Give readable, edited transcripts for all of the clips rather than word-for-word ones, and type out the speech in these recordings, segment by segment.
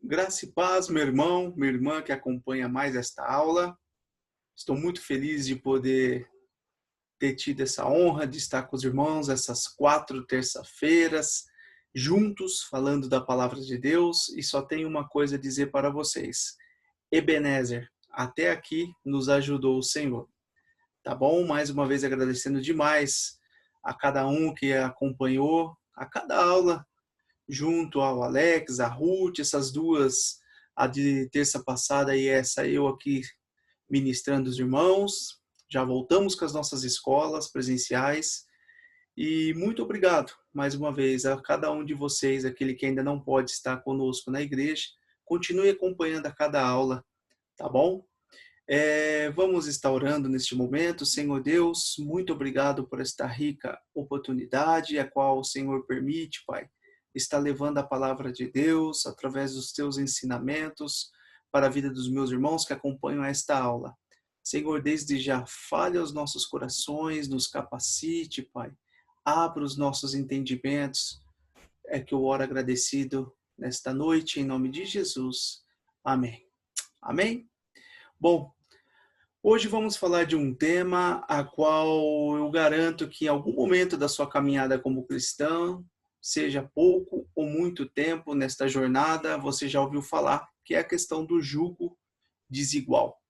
Graça e paz, meu irmão, minha irmã que acompanha mais esta aula. Estou muito feliz de poder ter tido essa honra de estar com os irmãos essas 4 terça-feiras, juntos, falando da palavra de Deus. E só tenho uma coisa a dizer para vocês. Ebenezer, até aqui nos ajudou o Senhor. Tá bom? Mais uma vez agradecendo demais a cada um que acompanhou, a cada aula, junto ao Alex, a Ruth, essas duas, a de terça passada e essa eu aqui ministrando os irmãos. Já voltamos com as nossas escolas presenciais e muito obrigado mais uma vez a cada um de vocês, aquele que ainda não pode estar conosco na igreja, continue acompanhando a cada aula, tá bom? Vamos estar orando neste momento. Senhor Deus, muito obrigado por esta rica oportunidade, a qual o Senhor permite, Pai, estar levando a palavra de Deus através dos teus ensinamentos para a vida dos meus irmãos que acompanham esta aula. Senhor, desde já, fale aos nossos corações, nos capacite, Pai, abra os nossos entendimentos. É que eu oro agradecido nesta noite, em nome de Jesus. Amém. Amém? Bom, hoje vamos falar de um tema a qual eu garanto que em algum momento da sua caminhada como cristão, seja pouco ou muito tempo nesta jornada, você já ouviu falar, que é a questão do jugo desigual.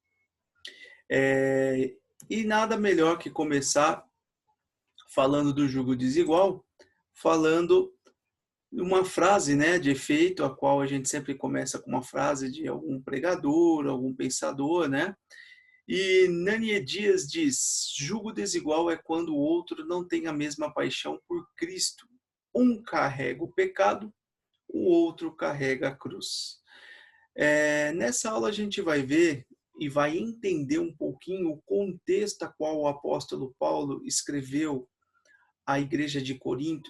E nada melhor que começar falando do jugo desigual, falando uma frase, né, de efeito, a qual a gente sempre começa com uma frase de algum pregador, algum pensador, né? E Nanie Dias diz: jugo desigual é quando o outro não tem a mesma paixão por Cristo. Um carrega o pecado, o outro carrega a cruz. Nessa aula a gente vai ver e vai entender um pouquinho o contexto a qual o apóstolo Paulo escreveu à igreja de Corinto,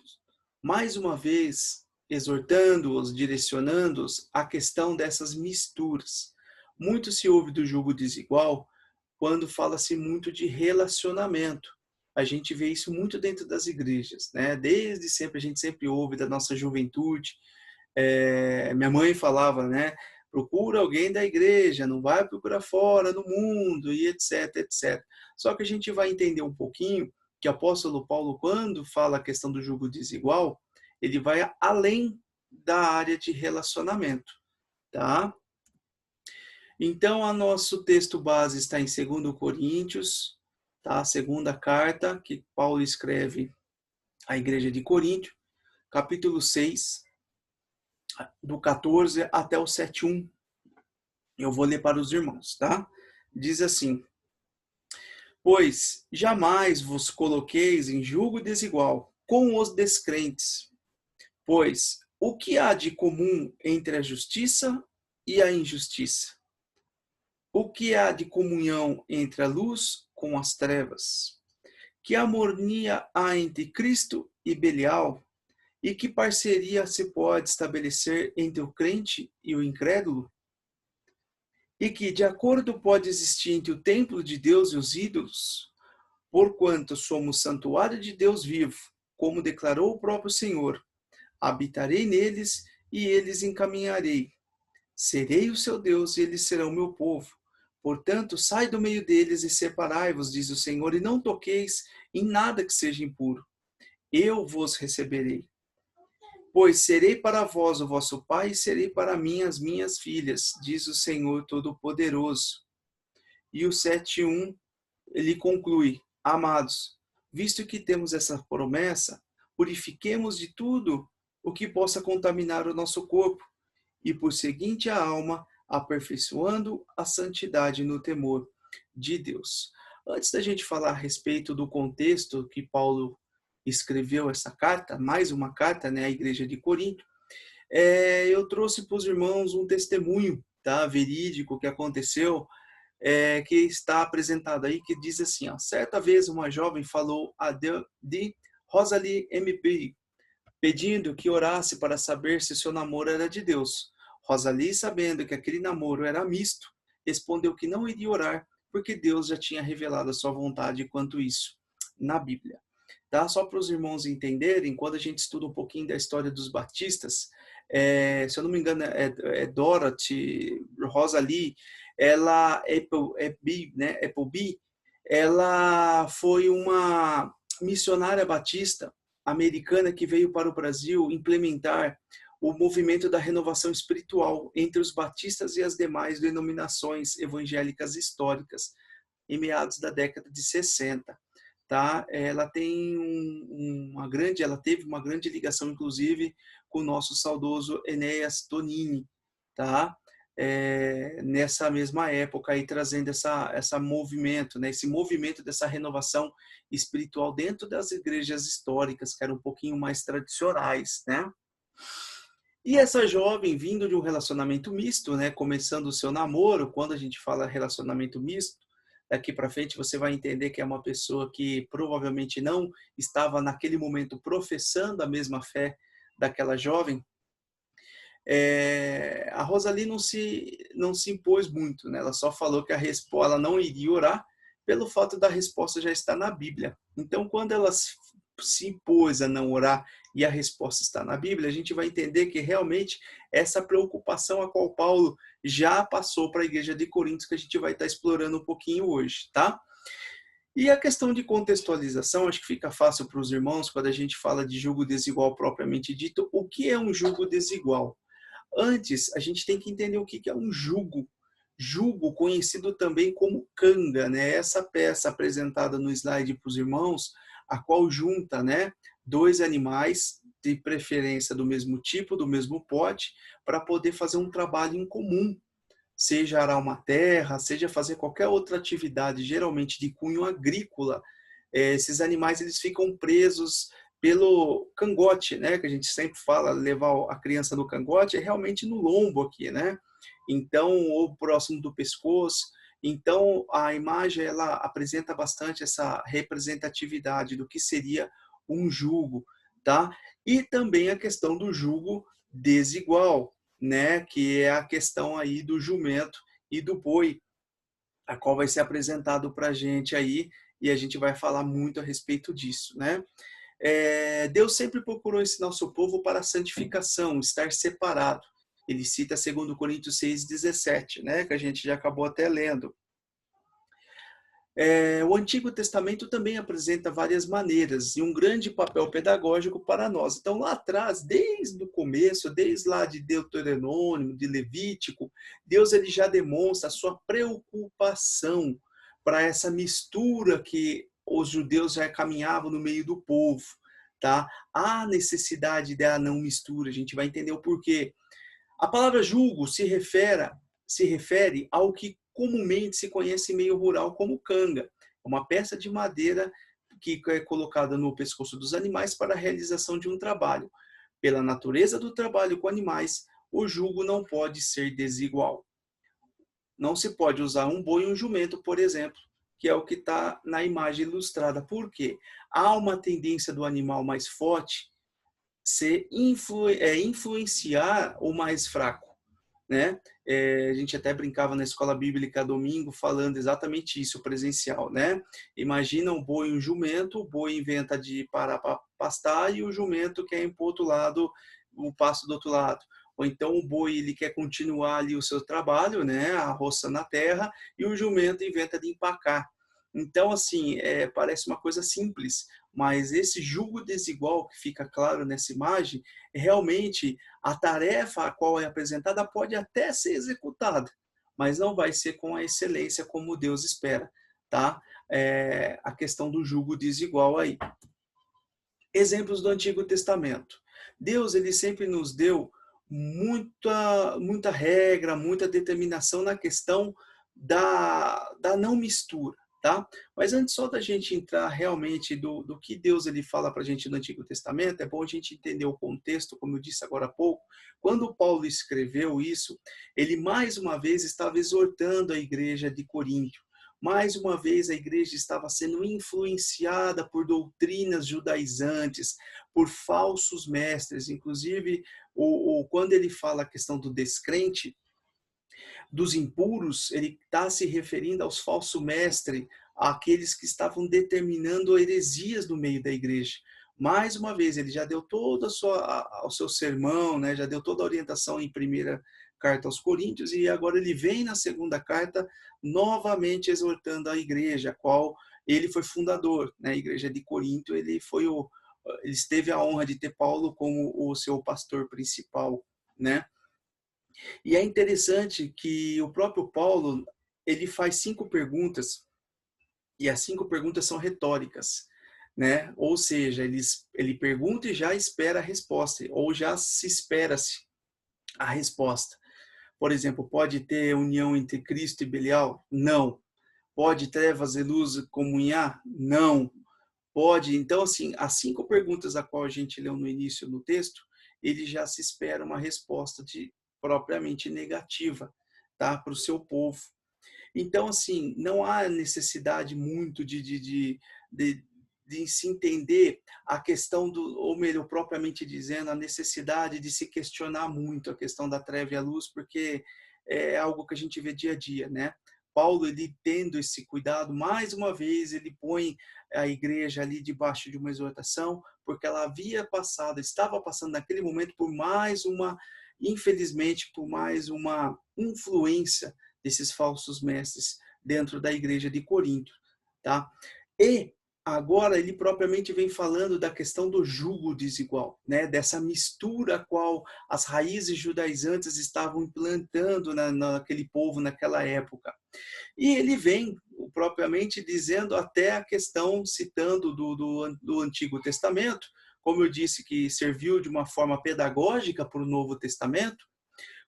mais uma vez exortando-os, direcionando-os à questão dessas misturas. Muito se ouve do jugo desigual quando fala-se muito de relacionamento. A gente vê isso muito dentro das igrejas, né? Desde sempre, a gente sempre ouve da nossa juventude. Minha mãe falava, né? Procura alguém da igreja, não vai procurar fora no mundo, e etc, etc. Só que a gente vai entender um pouquinho que o apóstolo Paulo, quando fala a questão do jugo desigual, ele vai além da área de relacionamento, tá? Então, o nosso texto base está em 2 Coríntios, tá? A segunda carta que Paulo escreve à igreja de Corinto, capítulo 6, do 14 até o 7:1. Eu vou ler para os irmãos, tá? Diz assim: pois jamais vos coloqueis em julgo desigual com os descrentes, pois o que há de comum entre a justiça e a injustiça? O que há de comunhão entre a luz com as trevas? Que harmonia há entre Cristo e Belial? E que parceria se pode estabelecer entre o crente e o incrédulo? E que de acordo pode existir entre o templo de Deus e os ídolos? Porquanto somos santuário de Deus vivo, como declarou o próprio Senhor: habitarei neles e eles encaminharei. Serei o seu Deus e eles serão meu povo. Portanto, sai do meio deles e separai-vos, diz o Senhor, e não toqueis em nada que seja impuro. Eu vos receberei. Pois serei para vós o vosso pai e serei para mim as minhas filhas, diz o Senhor Todo-Poderoso. E o 7:1, ele conclui: amados, visto que temos essa promessa, purifiquemos de tudo o que possa contaminar o nosso corpo, e por seguinte a alma, aperfeiçoando a santidade no temor de Deus. Antes da gente falar a respeito do contexto que Paulo escreveu essa carta, mais uma carta, né, à igreja de Corinto, eu trouxe para os irmãos um testemunho, tá, verídico que aconteceu, que está apresentado aí, que diz assim, ó: certa vez uma jovem falou a de Rosalie MP, pedindo que orasse para saber se seu namoro era de Deus. Rosalie, sabendo que aquele namoro era misto, respondeu que não iria orar, porque Deus já tinha revelado a sua vontade quanto isso na Bíblia. Tá? Só para os irmãos entenderem, quando a gente estuda um pouquinho da história dos batistas, se eu não me engano, Dorothy, Rosalie, ela, Appleby, né, Appleby, ela foi uma missionária batista americana que veio para o Brasil implementar o movimento da renovação espiritual entre os batistas e as demais denominações evangélicas históricas, em meados da década de 60. Tá? Ela tem ela teve uma grande ligação, inclusive, com o nosso saudoso Enéas Tonini, tá? Nessa mesma época aí trazendo essa movimento, né? Esse movimento dessa renovação espiritual dentro das igrejas históricas que eram um pouquinho mais tradicionais, né? E essa jovem vindo de um relacionamento misto, né? Começando o seu namoro, quando a gente fala relacionamento misto, daqui para frente você vai entender que é uma pessoa que provavelmente não estava naquele momento professando a mesma fé daquela jovem. A Rosalie não se impôs muito, né? Ela só falou que ela não iria orar pelo fato da resposta já estar na Bíblia. Então, quando ela se impôs a não orar e a resposta está na Bíblia, a gente vai entender que realmente essa preocupação a qual Paulo já passou para a igreja de Corinto, que a gente vai estar explorando um pouquinho hoje, tá? E a questão de contextualização, acho que fica fácil para os irmãos quando a gente fala de julgo desigual propriamente dito. O que é um julgo desigual? Antes, a gente tem que entender o que é um jugo. Jugo, conhecido também como canga, né? Essa peça apresentada no slide para os irmãos, a qual junta, né, dois animais, de preferência do mesmo tipo, do mesmo pote, para poder fazer um trabalho em comum, seja arar uma terra, seja fazer qualquer outra atividade, geralmente de cunho agrícola. Esses animais eles ficam presos pelo cangote, né? Que a gente sempre fala, levar a criança no cangote, é realmente no lombo aqui, né? Então, ou próximo do pescoço. Então, a imagem ela apresenta bastante essa representatividade do que seria um jugo, tá? E também a questão do jugo desigual, né? Que é a questão aí do jumento e do boi, a qual vai ser apresentado para a gente aí, e a gente vai falar muito a respeito disso, né? Deus sempre procurou ensinar o seu povo para a santificação, estar separado. Ele cita 2 Coríntios 6,17, né, que a gente já acabou até lendo. O Antigo Testamento também apresenta várias maneiras e um grande papel pedagógico para nós. Então, lá atrás, desde o começo, desde lá de Deuteronômio, de Levítico, Deus ele já demonstra a sua preocupação para essa mistura que os judeus já caminhavam no meio do povo, tá? Há necessidade da não mistura, a gente vai entender o porquê. A palavra julgo se refere ao que comumente se conhece em meio rural como canga, uma peça de madeira que é colocada no pescoço dos animais para a realização de um trabalho. Pela natureza do trabalho com animais, o jugo não pode ser desigual. Não se pode usar um boi e um jumento, por exemplo, que é o que está na imagem ilustrada. Por quê? Há uma tendência do animal mais forte influenciar o mais fraco, né? A gente até brincava na escola bíblica domingo falando exatamente isso, presencial, né? Imagina um boi e um jumento, o boi inventa de parar para pastar e o jumento quer ir para o outro lado, o pasto do outro lado. Ou então o boi ele quer continuar ali o seu trabalho, né? A roça na terra, e o jumento inventa de empacar. Então, assim, parece uma coisa simples, mas esse jugo desigual que fica claro nessa imagem, realmente a tarefa a qual é apresentada pode até ser executada, mas não vai ser com a excelência como Deus espera, tá? A questão do jugo desigual aí. Exemplos do Antigo Testamento. Deus, ele sempre nos deu muita regra, muita determinação na questão da não mistura, tá? Mas antes só da gente entrar realmente do que Deus ele fala para a gente no Antigo Testamento, é bom a gente entender o contexto, como eu disse agora há pouco. Quando Paulo escreveu isso, ele mais uma vez estava exortando a igreja de Corinto. Mais uma vez a igreja estava sendo influenciada por doutrinas judaizantes, por falsos mestres. Inclusive, quando ele fala a questão do descrente, dos impuros, ele está se referindo aos falsos mestres, àqueles que estavam determinando heresias no meio da igreja. Mais uma vez, ele já deu toda o seu sermão, né? Já deu toda a orientação em primeira carta aos Coríntios, e agora ele vem na segunda carta novamente exortando a igreja, a qual ele foi fundador, né? A igreja de Corinto, ele teve a honra de ter Paulo como o seu pastor principal, né? E é interessante que o próprio Paulo, ele faz 5 perguntas, e as 5 perguntas são retóricas, né? Ou seja, ele pergunta e já espera a resposta, ou já se espera-se a resposta. Por exemplo, pode ter união entre Cristo e Belial? Não. Pode trevas e luz comunhar? Não. Pode. Então, assim, as 5 perguntas a qual a gente leu no início do texto, ele já se espera uma resposta propriamente negativa, tá? Para o seu povo. Então, assim, não há necessidade muito de, de se entender a questão ou melhor, propriamente dizendo, a necessidade de se questionar muito a questão da treva e a luz, porque é algo que a gente vê dia a dia, né? Paulo, ele tendo esse cuidado, mais uma vez, ele põe a igreja ali debaixo de uma exortação, porque ela havia passado, estava passando naquele momento por mais uma, infelizmente, por mais uma influência desses falsos mestres dentro da igreja de Corinto, tá? E agora ele propriamente vem falando da questão do jugo desigual, né? Dessa mistura a qual as raízes judaizantes estavam implantando naquele povo naquela época. E ele vem propriamente dizendo até a questão, citando do Antigo Testamento, como eu disse, que serviu de uma forma pedagógica para o Novo Testamento,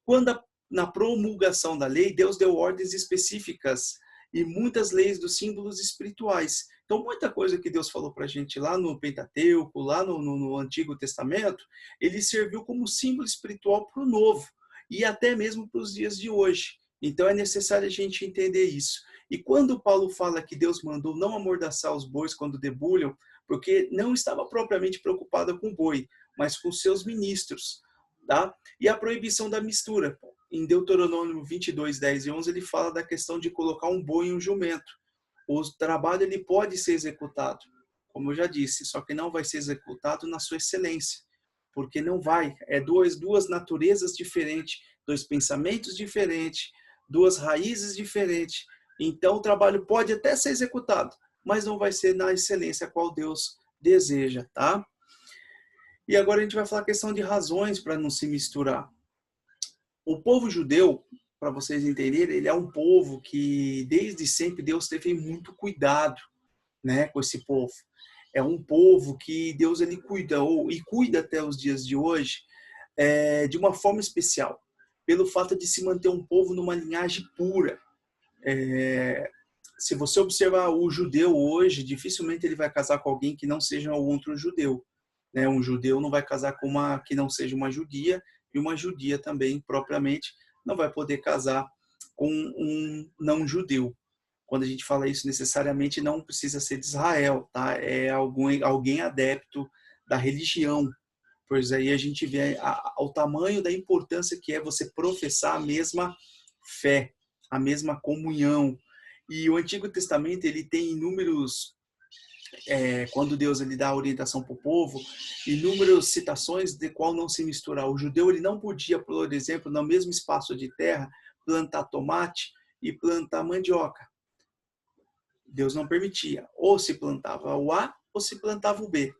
quando na promulgação da lei, Deus deu ordens específicas e muitas leis dos símbolos espirituais. Então, muita coisa que Deus falou para a gente lá no Pentateuco, lá no Antigo Testamento, ele serviu como símbolo espiritual para o Novo e até mesmo para os dias de hoje. Então, é necessário a gente entender isso. E quando Paulo fala que Deus mandou não amordaçar os bois quando debulham, porque não estava propriamente preocupada com o boi, mas com seus ministros, tá? E a proibição da mistura. Em Deuteronômio 22, 10 e 11, ele fala da questão de colocar um boi e um jumento. O trabalho ele pode ser executado, como eu já disse, só que não vai ser executado na sua excelência, porque não vai. É duas naturezas diferentes, 2 pensamentos diferentes, 2 raízes diferentes. Então, o trabalho pode até ser executado, mas não vai ser na excelência a qual Deus deseja, tá? E agora a gente vai falar a questão de razões para não se misturar. O povo judeu, para vocês entenderem, ele é um povo que desde sempre Deus teve muito cuidado, né, com esse povo. É um povo que Deus ele cuidou e cuida até os dias de hoje de uma forma especial, pelo fato de se manter um povo numa linhagem pura. Se você observar o judeu hoje, dificilmente ele vai casar com alguém que não seja um outro judeu, né? Um judeu não vai casar com uma que não seja uma judia, e uma judia também, propriamente, não vai poder casar com um não judeu. Quando a gente fala isso, necessariamente não precisa ser de Israel, tá? É alguém adepto da religião. Pois aí a gente vê o tamanho da importância que é você professar a mesma fé, a mesma comunhão. E o Antigo Testamento ele tem inúmeros quando Deus ele dá a orientação para o povo, inúmeras citações de qual não se misturar. O judeu ele não podia, por exemplo, no mesmo espaço de terra, plantar tomate e plantar mandioca. Deus não permitia. Ou se plantava o A ou se plantava o B.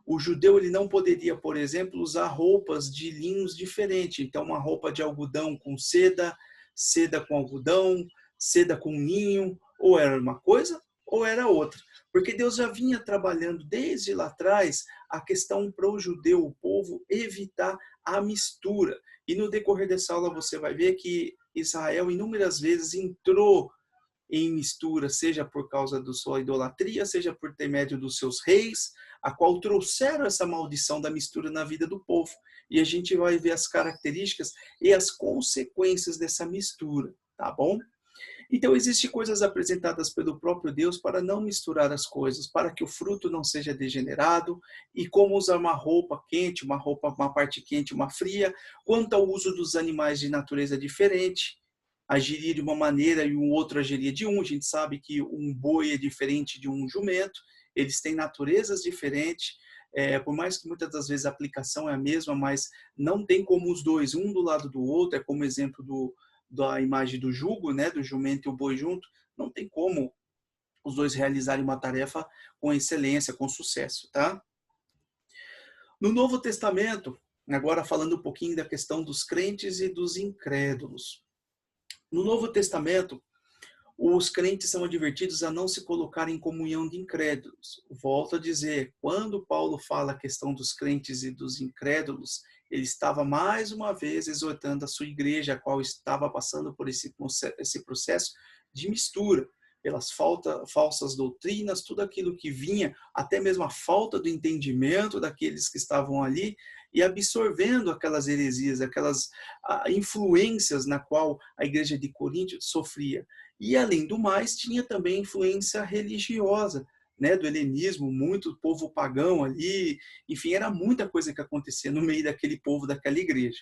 O judeu ele não poderia, por exemplo, usar roupas de linhos diferentes. Então, uma roupa de algodão com seda, seda com algodão, seda com linho, ou era uma coisa ou era outra. Porque Deus já vinha trabalhando desde lá atrás a questão para o judeu, o povo, evitar a mistura. E no decorrer dessa aula você vai ver que Israel inúmeras vezes entrou em mistura, seja por causa da sua idolatria, seja por intermédio dos seus reis, a qual trouxeram essa maldição da mistura na vida do povo. E a gente vai ver as características e as consequências dessa mistura, tá bom? Então, existem coisas apresentadas pelo próprio Deus para não misturar as coisas, para que o fruto não seja degenerado, e como usar uma roupa quente, uma parte quente, uma fria, quanto ao uso dos animais de natureza diferente, agiria de uma maneira e um outro agiria de um. A gente sabe que um boi é diferente de um jumento, eles têm naturezas diferentes, por mais que muitas das vezes a aplicação é a mesma, mas não tem como os dois, um do lado do outro, é como exemplo da imagem do jugo, né, do jumento e o boi junto, não tem como os dois realizarem uma tarefa com excelência, com sucesso, tá? No Novo Testamento, agora falando um pouquinho da questão dos crentes e dos incrédulos. No Novo Testamento, os crentes são advertidos a não se colocar em comunhão de incrédulos. Volto a dizer, quando Paulo fala a questão dos crentes e dos incrédulos, ele estava mais uma vez exortando a sua igreja, a qual estava passando por esse processo de mistura, pelas falsas doutrinas, tudo aquilo que vinha, até mesmo a falta do entendimento daqueles que estavam ali, e absorvendo aquelas heresias, aquelas influências na qual a igreja de Corinto sofria. E, além do mais, tinha também influência religiosa, né, do helenismo, muito povo pagão ali, enfim, era muita coisa que acontecia no meio daquele povo, daquela igreja.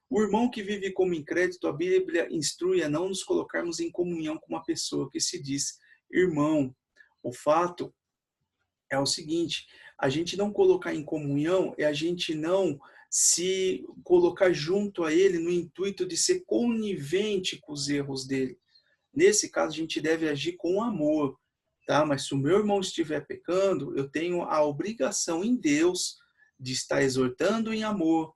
O irmão que vive como incrédito, a Bíblia instrui a não nos colocarmos em comunhão com uma pessoa que se diz irmão. O fato é o seguinte, a gente não colocar em comunhão é a gente não se colocar junto a ele no intuito de ser conivente com os erros dele. Nesse caso, a gente deve agir com amor, tá? Mas se o meu irmão estiver pecando, eu tenho a obrigação em Deus de estar exortando em amor,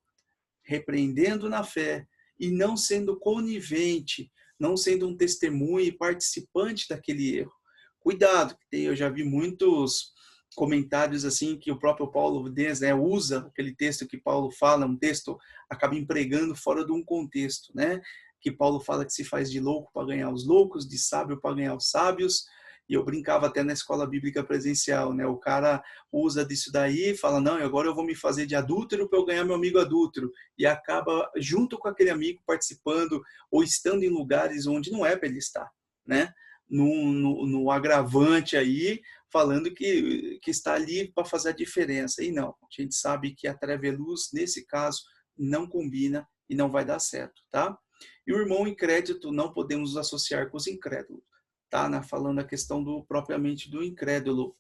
repreendendo na fé e não sendo conivente, não sendo um testemunho e participante daquele erro. Cuidado, eu já vi muitos comentários assim que o próprio Paulo Dias, né, usa aquele texto que Paulo fala, um texto acaba empregando fora de um contexto, né? Que Paulo fala que se faz de louco para ganhar os loucos, de sábio para ganhar os sábios. E eu brincava até na escola bíblica presencial, né? O cara usa disso daí, fala, não, agora eu vou me fazer de adúltero para eu ganhar meu amigo adúltero. E acaba, junto com aquele amigo, participando ou estando em lugares onde não é para ele estar, né? No agravante aí, falando que está ali para fazer a diferença. E não, a gente sabe que a treva e a luz, nesse caso, não combina e não vai dar certo, tá? E o irmão incrédito, não podemos nos associar com os incrédulos, tá? Falando a questão propriamente do incrédulo.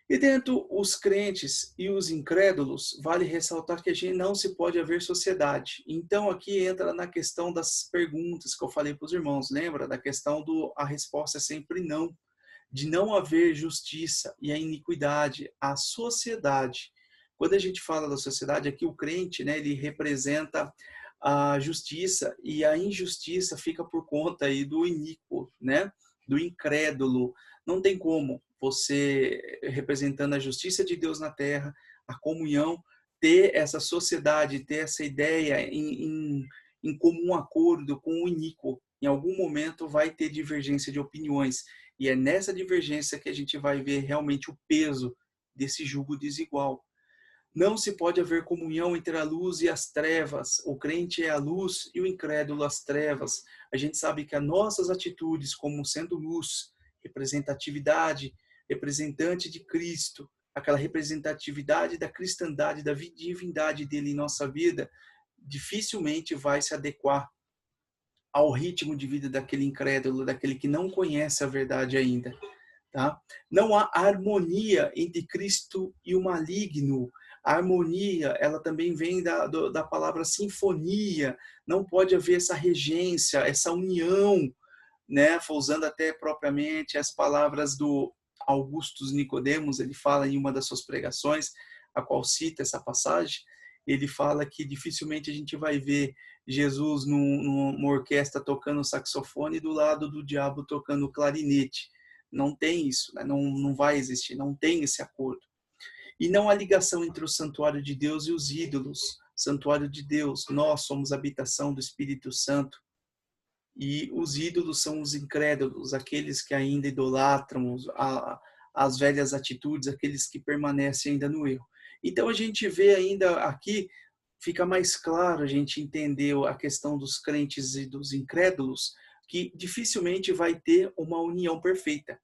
E dentro os crentes e os incrédulos, vale ressaltar que a gente não se pode haver sociedade. Então aqui entra na questão das perguntas que eu falei para os irmãos, lembra? Da questão a resposta é sempre não, de não haver justiça e a iniquidade, a sociedade. Quando a gente fala da sociedade, aqui o crente, né, ele representa a justiça e a injustiça fica por conta aí do iníquo, né, do incrédulo. Não tem como você, representando a justiça de Deus na terra, a comunhão, ter essa sociedade, ter essa ideia em comum acordo com o iníquo. Em algum momento vai ter divergência de opiniões. E é nessa divergência que a gente vai ver realmente o peso desse jugo desigual. Não se pode haver comunhão entre a luz e as trevas. O crente é a luz e o incrédulo as trevas. A gente sabe que as nossas atitudes, como sendo luz, representatividade, representante de Cristo, aquela representatividade da cristandade, da divindade dele em nossa vida, dificilmente vai se adequar ao ritmo de vida daquele incrédulo, daquele que não conhece a verdade ainda. Tá? Não há harmonia entre Cristo e o maligno. A harmonia, ela também vem da palavra sinfonia. Não pode haver essa regência, essa união, né? Usando até propriamente as palavras do Augustus Nicodemos, ele fala em uma das suas pregações, a qual cita essa passagem, ele fala que dificilmente a gente vai ver Jesus numa orquestra tocando saxofone e do lado do diabo tocando clarinete. Não tem isso, né? Não vai existir, não tem esse acordo. E não há ligação entre o santuário de Deus e os ídolos. Santuário de Deus, nós somos habitação do Espírito Santo. E os ídolos são os incrédulos, aqueles que ainda idolatram as velhas atitudes, aqueles que permanecem ainda no erro. Então a gente vê ainda aqui, fica mais claro a gente entender a questão dos crentes e dos incrédulos, que dificilmente vai ter uma união perfeita.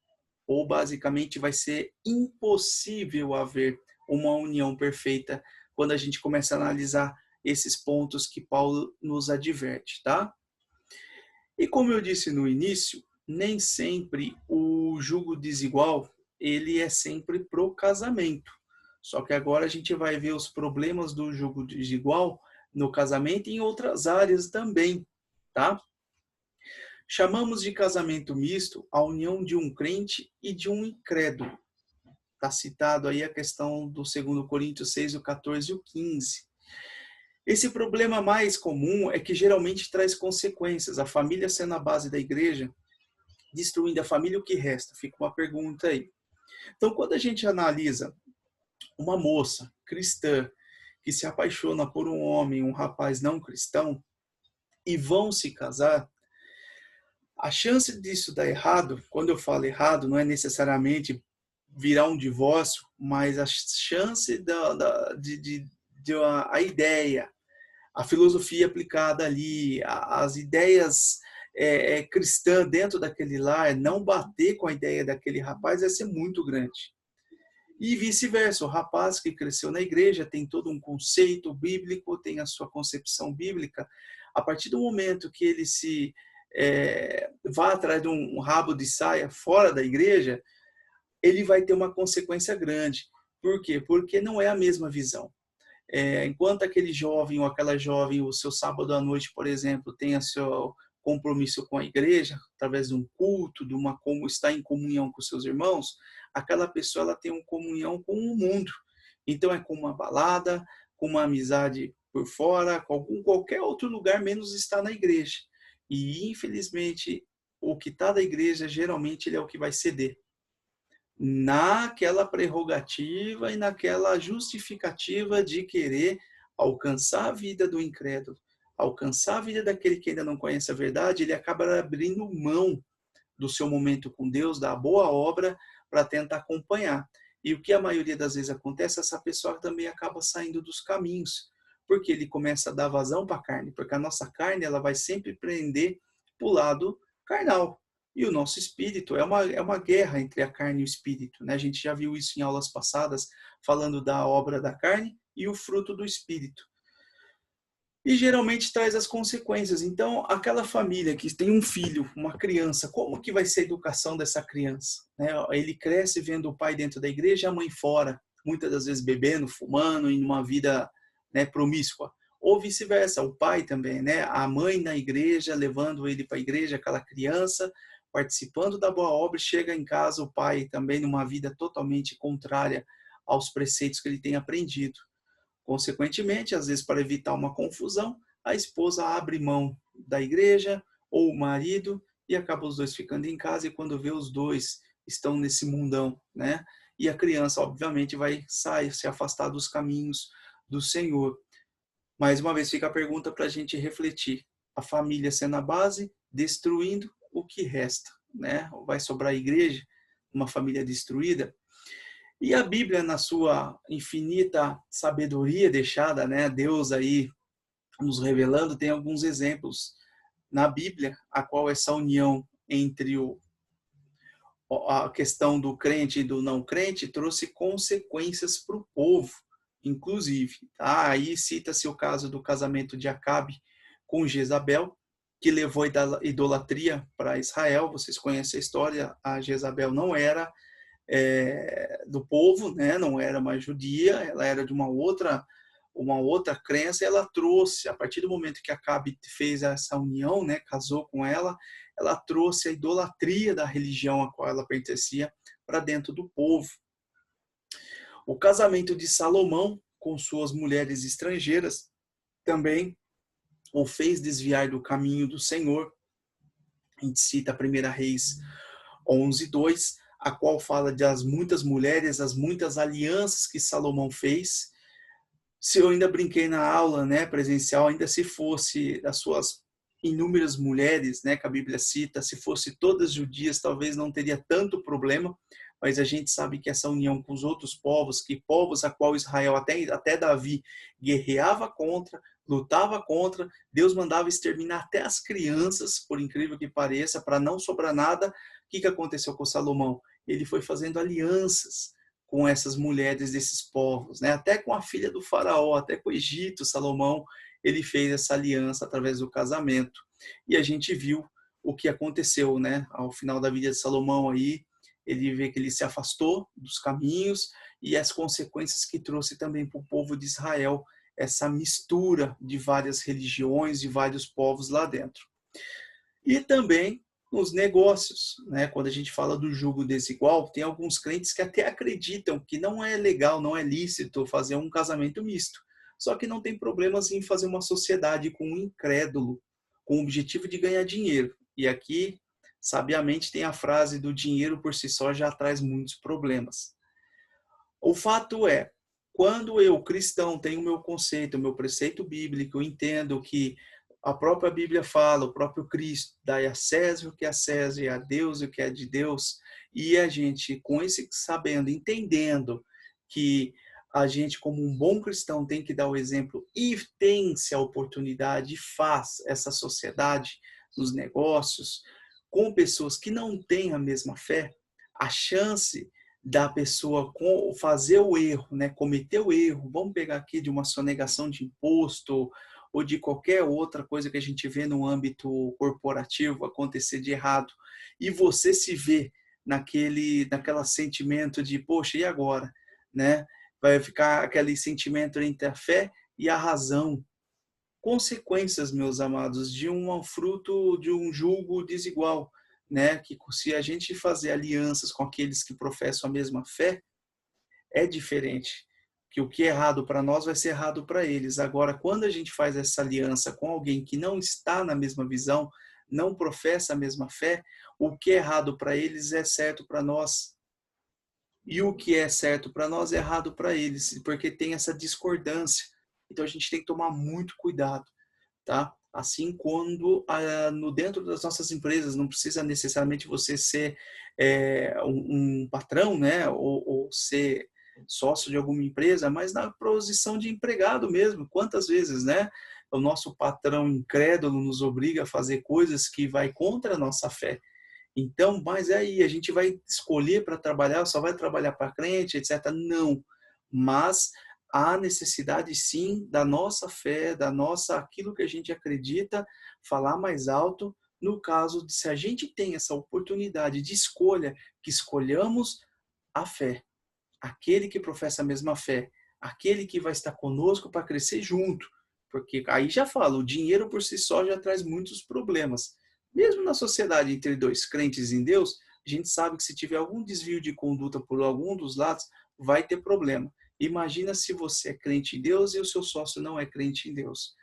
Ou basicamente vai ser impossível haver uma união perfeita quando a gente começa a analisar esses pontos que Paulo nos adverte, tá? E como eu disse no início, nem sempre o jugo desigual, ele é sempre pro casamento, Só que agora a gente vai ver os problemas do julgo desigual no casamento e em outras áreas também, tá? Chamamos de casamento misto a união de um crente e de um incrédulo. Está citado aí a questão do 2 Coríntios 6, o 14 e o 15. Esse problema mais comum é que geralmente traz consequências. A família sendo a base da igreja, destruindo a família, o que resta? Fica uma pergunta aí. Então, quando a gente analisa uma moça cristã que se apaixona por um homem, um rapaz não cristão, e vão se casar, a chance disso dar errado, quando eu falo errado, não é necessariamente virar um divórcio, mas a chance a ideia, a filosofia aplicada ali, as ideias cristãs dentro daquele lar, não bater com a ideia daquele rapaz, vai ser muito grande. E vice-versa, o rapaz que cresceu na igreja tem todo um conceito bíblico, tem a sua concepção bíblica. A partir do momento que ele se vá atrás de um rabo de saia fora da igreja, ele vai ter uma consequência grande. Por quê? Porque não é a mesma visão. Enquanto aquele jovem ou aquela jovem, o seu sábado à noite, por exemplo, tem o seu compromisso com a igreja, através de um culto, de como está em comunhão com seus irmãos, aquela pessoa ela tem uma comunhão com o mundo. Então é com uma balada, com uma amizade por fora, com qualquer outro lugar, menos estar na igreja. E infelizmente o que está da igreja geralmente ele é o que vai ceder naquela prerrogativa e naquela justificativa de querer alcançar a vida do incrédulo, alcançar a vida daquele que ainda não conhece a verdade, ele acaba abrindo mão do seu momento com Deus, da boa obra, para tentar acompanhar. E o que a maioria das vezes acontece, essa pessoa também acaba saindo dos caminhos, porque ele começa a dar vazão para a carne, porque a nossa carne ela vai sempre prender para o lado carnal. E o nosso espírito é uma guerra entre a carne e o espírito. Né? A gente já viu isso em aulas passadas, falando da obra da carne e o fruto do espírito. E geralmente traz as consequências. Então, aquela família que tem um filho, uma criança, como que vai ser a educação dessa criança? Né? Ele cresce vendo o pai dentro da igreja e a mãe fora, muitas das vezes bebendo, fumando, em uma vida, né, promíscua. Ou vice-versa, o pai também, né? A mãe na igreja, levando ele para a igreja, aquela criança, participando da boa obra, chega em casa o pai também numa vida totalmente contrária aos preceitos que ele tem aprendido. Consequentemente, às vezes para evitar uma confusão, a esposa abre mão da igreja ou o marido e acaba os dois ficando em casa e quando vê os dois estão nesse mundão, né? E a criança, obviamente, vai sair, se afastar dos caminhos do Senhor. Mais uma vez fica a pergunta para a gente refletir. A família sendo a base, destruindo o que resta, né? Vai sobrar a igreja, uma família destruída? E a Bíblia, na sua infinita sabedoria deixada, né, Deus aí nos revelando, tem alguns exemplos na Bíblia, a qual essa união entre a questão do crente e do não crente trouxe consequências para o povo, inclusive. Tá? Aí cita-se o caso do casamento de Acabe com Jezabel, que levou idolatria para Israel. Vocês conhecem a história, a Jezabel não era do povo, né? Não era uma judia, ela era de uma outra crença, e ela trouxe, a partir do momento que Acabe fez essa união, né, casou com ela trouxe a idolatria da religião a qual ela pertencia para dentro do povo. O casamento de Salomão com suas mulheres estrangeiras também o fez desviar do caminho do Senhor. A gente cita a 1 Reis 11:2, a qual fala das muitas mulheres, as muitas alianças que Salomão fez. Se eu ainda brinquei na aula, né, presencial, ainda se fosse das suas inúmeras mulheres, né, que a Bíblia cita, se fosse todas judias, talvez não teria tanto problema, mas a gente sabe que essa união com os outros povos, que povos a qual Israel, até Davi, guerreava contra, lutava contra, Deus mandava exterminar até as crianças, por incrível que pareça, para não sobrar nada. O que aconteceu com Salomão? Ele foi fazendo alianças com essas mulheres desses povos, né? Até com a filha do faraó, até com o Egito, Salomão, ele fez essa aliança através do casamento. E a gente viu o que aconteceu, né? Ao final da vida de Salomão aí, ele vê que ele se afastou dos caminhos e as consequências que trouxe também para o povo de Israel, essa mistura de várias religiões, de vários povos lá dentro. E também nos negócios, né? Quando a gente fala do jugo desigual, tem alguns crentes que até acreditam que não é legal, não é lícito fazer um casamento misto. Só que não tem problemas em fazer uma sociedade com um incrédulo, com o objetivo de ganhar dinheiro. E aqui, sabiamente, tem a frase do dinheiro por si só já traz muitos problemas. O fato é, quando eu, cristão, tenho o meu conceito, o meu preceito bíblico, eu entendo que a própria Bíblia fala, o próprio Cristo, dai a César o que é a César e a Deus o que é de Deus, e a gente, com esse sabendo, entendendo que a gente, como um bom cristão, tem que dar o exemplo e tem-se a oportunidade e faz essa sociedade nos negócios com pessoas que não têm a mesma fé, a chance da pessoa fazer o erro, né, cometer o erro, vamos pegar aqui de uma sonegação de imposto ou de qualquer outra coisa que a gente vê no âmbito corporativo acontecer de errado, e você se vê naquela sentimento de, poxa, e agora? Né? Vai ficar aquele sentimento entre a fé e a razão. Consequências, meus amados, de um fruto de um julgo desigual, né? Que se a gente fazer alianças com aqueles que professam a mesma fé, é diferente. Que o que é errado para nós vai ser errado para eles. Agora, quando a gente faz essa aliança com alguém que não está na mesma visão, não professa a mesma fé, o que é errado para eles é certo para nós. E o que é certo para nós é errado para eles, porque tem essa discordância. Então a gente tem que tomar muito cuidado, tá? Assim, quando no dentro das nossas empresas, não precisa necessariamente você ser um patrão, né? Ou ser sócio de alguma empresa, mas na posição de empregado mesmo. Quantas vezes, né? O nosso patrão incrédulo nos obriga a fazer coisas que vai contra a nossa fé. Então, mas aí, a gente vai escolher para trabalhar, só vai trabalhar para crente, etc. Não. Mas há necessidade, sim, da nossa fé, aquilo que a gente acredita, falar mais alto, no caso de se a gente tem essa oportunidade de escolha, que escolhamos a fé, aquele que professa a mesma fé, aquele que vai estar conosco para crescer junto. Porque aí já falo, o dinheiro por si só já traz muitos problemas. Mesmo na sociedade entre dois crentes em Deus, a gente sabe que se tiver algum desvio de conduta por algum dos lados, vai ter problema. Imagina se você é crente em Deus e o seu sócio não é crente em Deus.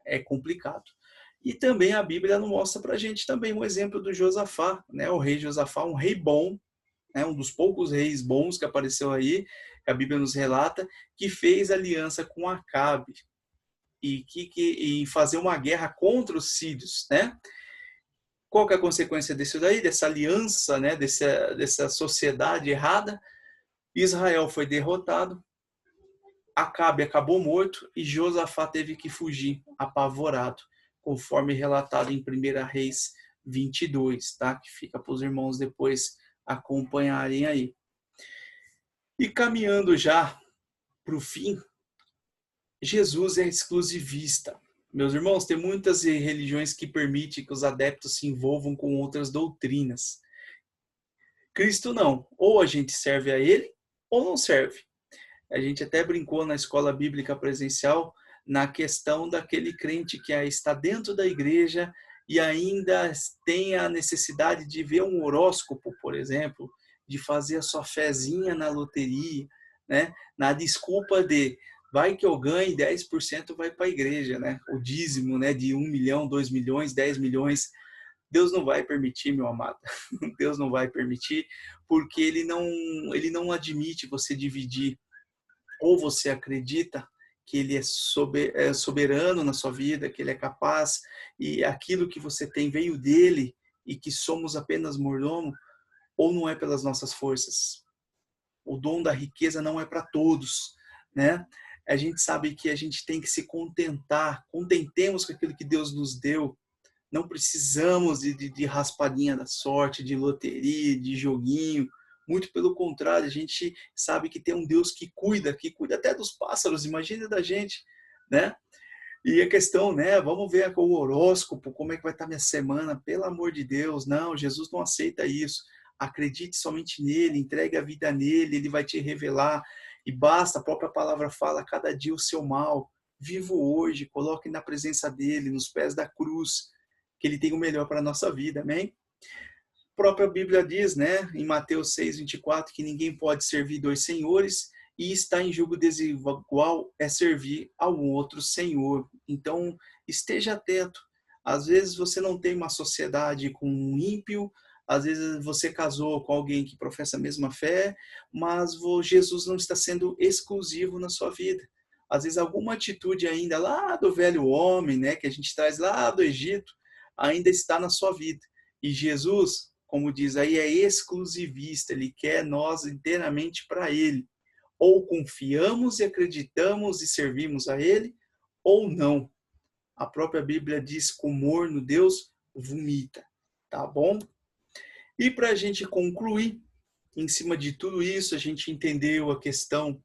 É complicado. E também a Bíblia não mostra para a gente também um exemplo do Josafá, né? O rei Josafá, um rei bom, né? Um dos poucos reis bons que apareceu aí, que a Bíblia nos relata, que fez aliança com Acabe e fazer uma guerra contra os sírios, né? Qual que é a consequência disso daí? Dessa aliança, né? Dessa sociedade errada? Israel foi derrotado, Acabe acabou morto e Josafá teve que fugir, apavorado, conforme relatado em 1 Reis 22, tá? Que fica para os irmãos depois acompanharem aí. E caminhando já para o fim, Jesus é exclusivista. Meus irmãos, tem muitas religiões que permitem que os adeptos se envolvam com outras doutrinas. Cristo não. Ou a gente serve a ele, ou não serve. A gente até brincou na escola bíblica presencial na questão daquele crente que está dentro da igreja e ainda tem a necessidade de ver um horóscopo, por exemplo, de fazer a sua fezinha na loteria, né? Na desculpa de vai que eu ganhe 10% vai para a igreja, né? O dízimo, né? De 1 milhão, 2 milhões, 10 milhões. Deus não vai permitir, meu amado. Deus não vai permitir, porque ele não admite você dividir. Ou você acredita que ele é soberano na sua vida, que ele é capaz, e aquilo que você tem veio dele, e que somos apenas mordomo, ou não é pelas nossas forças. O dom da riqueza não é para todos, né? A gente sabe que a gente tem que se contentar, contentemos com aquilo que Deus nos deu, não precisamos de raspadinha da sorte, de loteria, de joguinho. Muito pelo contrário, a gente sabe que tem um Deus que cuida até dos pássaros, imagina da gente, né? E a questão, né? Vamos ver o horóscopo, como é que vai estar minha semana, pelo amor de Deus. Não, Jesus não aceita isso. acredite somente nele, entregue a vida nele, ele vai te revelar. E basta, a própria palavra fala, cada dia o seu mal. Viva hoje, coloque na presença dele, nos pés da cruz, que ele tem o melhor para a nossa vida, amém? A própria Bíblia diz, né, em Mateus 6:24, que ninguém pode servir dois senhores, e estar em julgo desigual é servir ao outro senhor. Então, esteja atento. Às vezes você não tem uma sociedade com um ímpio, às vezes você casou com alguém que professa a mesma fé, mas Jesus não está sendo exclusivo na sua vida. Às vezes alguma atitude ainda lá do velho homem, né, que a gente traz lá do Egito, ainda está na sua vida. E Jesus, como diz aí, é exclusivista, ele quer nós inteiramente para ele. Ou confiamos e acreditamos e servimos a ele, ou não. A própria Bíblia diz que o morno Deus vomita, tá bom? E para a gente concluir, em cima de tudo isso, a gente entendeu a questão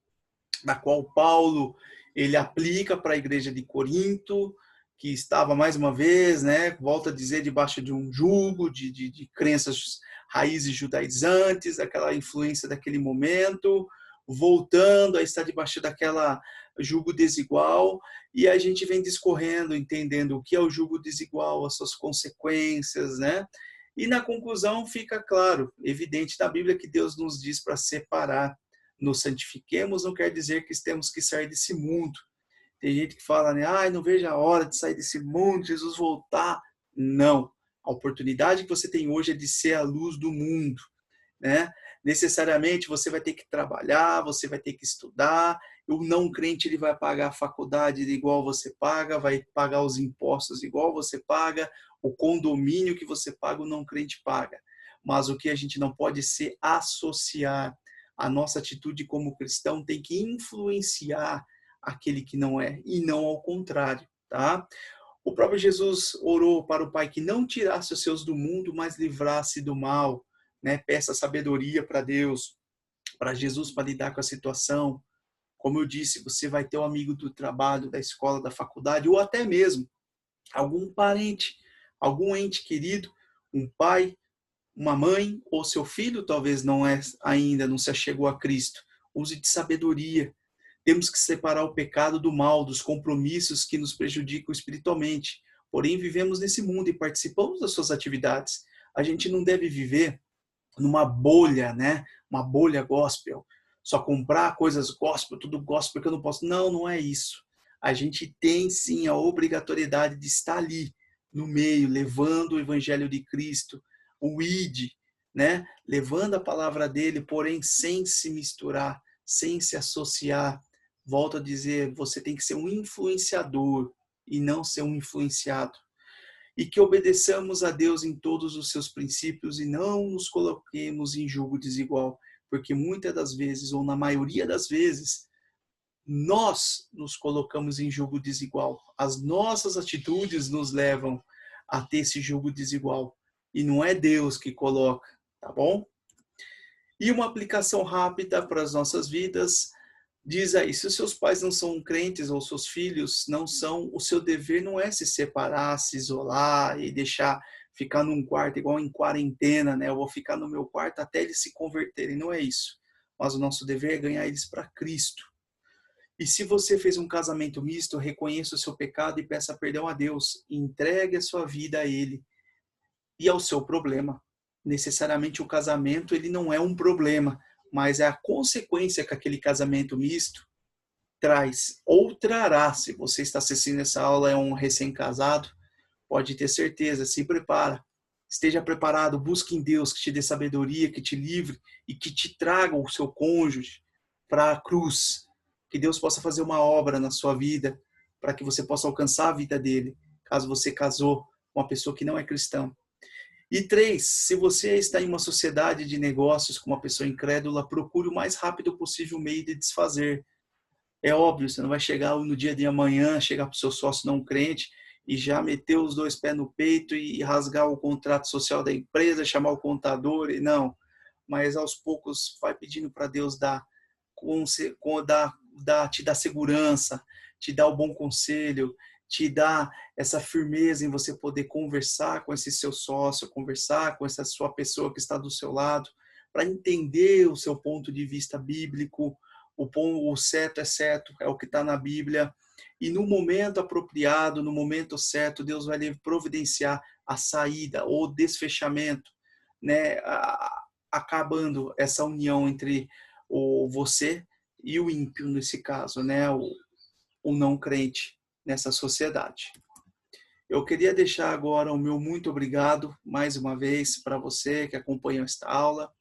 da qual Paulo ele aplica para a igreja de Corinto, que estava mais uma vez, né, volta a dizer, debaixo de um jugo de crenças, raízes judaizantes, aquela influência daquele momento, voltando a estar debaixo daquela jugo desigual, e a gente vem discorrendo, entendendo o que é o jugo desigual, as suas consequências, né? E na conclusão fica claro, evidente na Bíblia que Deus nos diz para separar. Nos santifiquemos não quer dizer que temos que sair desse mundo. Tem gente que fala, né? Ai, não vejo a hora de sair desse mundo, Jesus voltar. Não. A oportunidade que você tem hoje é de ser a luz do mundo, né? Necessariamente você vai ter que trabalhar, você vai ter que estudar. O não crente ele vai pagar a faculdade igual você paga, vai pagar os impostos igual você paga, o condomínio que você paga, o não crente paga. Mas o que a gente não pode ser associar. A nossa atitude como cristão tem que influenciar aquele que não é, e não ao contrário, tá? O próprio Jesus orou para o Pai que não tirasse os seus do mundo, mas livrasse do mal, né? Peça sabedoria para Deus, para Jesus, para lidar com a situação. Como eu disse, você vai ter um amigo do trabalho, da escola, da faculdade, ou até mesmo algum parente, algum ente querido, um pai, uma mãe, ou seu filho talvez não é ainda, não se achegou a Cristo. Use de sabedoria. Temos que separar o pecado do mal, dos compromissos que nos prejudicam espiritualmente. Porém, vivemos nesse mundo e participamos das suas atividades. A gente não deve viver numa bolha, né? Uma bolha gospel. Só comprar coisas gospel, tudo gospel, porque eu não posso. Não, não é isso. A gente tem sim a obrigatoriedade de estar ali, no meio, levando o evangelho de Cristo, o ID, né? Levando a palavra dele, porém sem se misturar, sem se associar. Volto a dizer, você tem que ser um influenciador e não ser um influenciado. E que obedeçamos a Deus em todos os seus princípios e não nos coloquemos em julgo desigual, porque muitas das vezes, ou na maioria das vezes, nós nos colocamos em julgo desigual. As nossas atitudes nos levam a ter esse julgo desigual. E não é Deus que coloca, tá bom? E uma aplicação rápida para as nossas vidas. Diz aí, se os seus pais não são crentes ou seus filhos não são, o seu dever não é se separar, se isolar e deixar ficar num quarto igual em quarentena, né? Eu vou ficar no meu quarto até eles se converterem, não é isso. Mas o nosso dever é ganhar eles para Cristo. E se você fez um casamento misto, reconheça o seu pecado e peça perdão a Deus. Entregue a sua vida a Ele e ao seu problema. Necessariamente o casamento ele não é um problema, mas é a consequência que aquele casamento misto traz ou trará. Se você está assistindo essa aula, é um recém-casado, pode ter certeza, se prepara. Esteja preparado, busque em Deus que te dê sabedoria, que te livre e que te traga o seu cônjuge para a cruz. Que Deus possa fazer uma obra na sua vida para que você possa alcançar a vida dele, caso você casou com uma pessoa que não é cristã. E 3, se você está em uma sociedade de negócios com uma pessoa incrédula, procure o mais rápido possível o meio de desfazer. É óbvio, você não vai chegar no dia de amanhã, chegar para o seu sócio não crente e já meter os dois pés no peito e rasgar o contrato social da empresa, chamar o contador, e não. Mas aos poucos vai pedindo para Deus te dar segurança, te dar o bom conselho, te dá essa firmeza em você poder conversar com esse seu sócio, conversar com essa sua pessoa que está do seu lado, para entender o seu ponto de vista bíblico. O certo, é o que está na Bíblia. E no momento apropriado, no momento certo, Deus vai lhe providenciar a saída ou desfechamento, né? Acabando essa união entre você e o ímpio, nesse caso, né? O não crente nessa sociedade. Eu queria deixar agora o meu muito obrigado, mais uma vez, para você que acompanhou esta aula.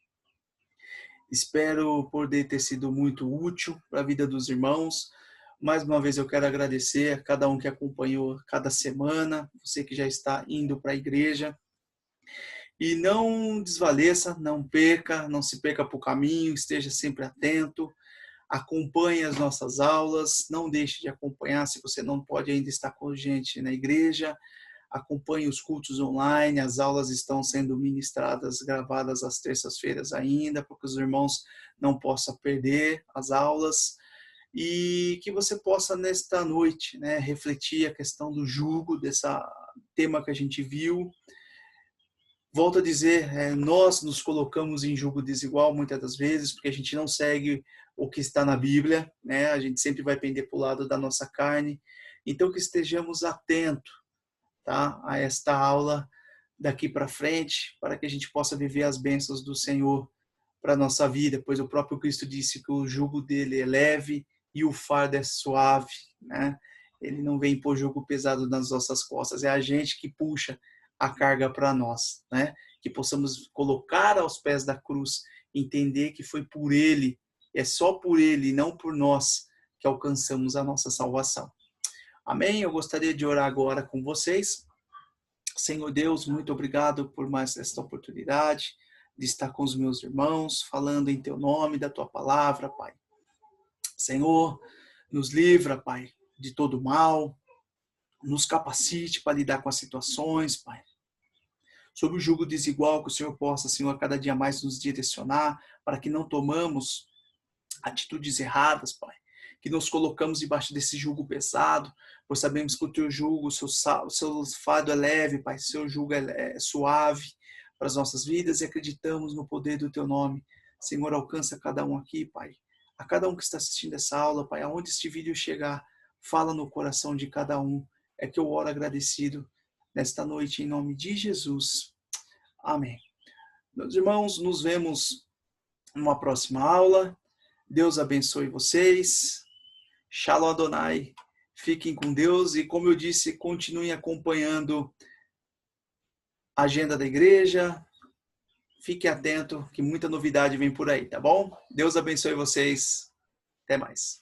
Espero poder ter sido muito útil para a vida dos irmãos. Mais uma vez eu quero agradecer a cada um que acompanhou cada semana, você que já está indo para a igreja. E não desvaleça, não se perca para o caminho, esteja sempre atento, acompanhe as nossas aulas, não deixe de acompanhar se você não pode ainda estar com a gente na igreja. Acompanhe os cultos online, as aulas estão sendo ministradas, gravadas às terças-feiras ainda, para que os irmãos não possam perder as aulas. E que você possa, nesta noite, né, refletir a questão do jugo, desse tema que a gente viu. Volto a dizer, nós nos colocamos em jugo desigual muitas das vezes, porque a gente não segue o que está na Bíblia, né? A gente sempre vai pender para o lado da nossa carne. Então, que estejamos atentos, tá, a esta aula daqui para frente, para que a gente possa viver as bênçãos do Senhor para a nossa vida, pois o próprio Cristo disse que o jugo dele é leve e o fardo é suave, né? Ele não vem pôr jugo pesado nas nossas costas, é a gente que puxa a carga para nós, né? Que possamos colocar aos pés da cruz, entender que foi por ele, é só por ele, não por nós, que alcançamos a nossa salvação. Amém? Eu gostaria de orar agora com vocês. Senhor Deus, muito obrigado por mais esta oportunidade de estar com os meus irmãos, falando em teu nome, da tua palavra, Pai. Senhor, nos livra, Pai, de todo mal, nos capacite para lidar com as situações, Pai. Sobre o jugo desigual, que o Senhor possa, Senhor, cada dia mais nos direcionar, para que não tomamos atitudes erradas, Pai. Que nos colocamos debaixo desse jugo pesado, pois sabemos que o teu jugo, o seu fardo é leve, Pai, o seu jugo é suave para as nossas vidas e acreditamos no poder do teu nome. Senhor, alcança cada um aqui, Pai. A cada um que está assistindo essa aula, Pai, aonde este vídeo chegar, fala no coração de cada um. É que eu oro agradecido nesta noite, em nome de Jesus. Amém. Meus irmãos, nos vemos numa próxima aula. Deus abençoe vocês. Shalom Adonai. Fiquem com Deus e, como eu disse, continuem acompanhando a agenda da igreja. Fiquem atentos que muita novidade vem por aí, tá bom? Deus abençoe vocês. Até mais.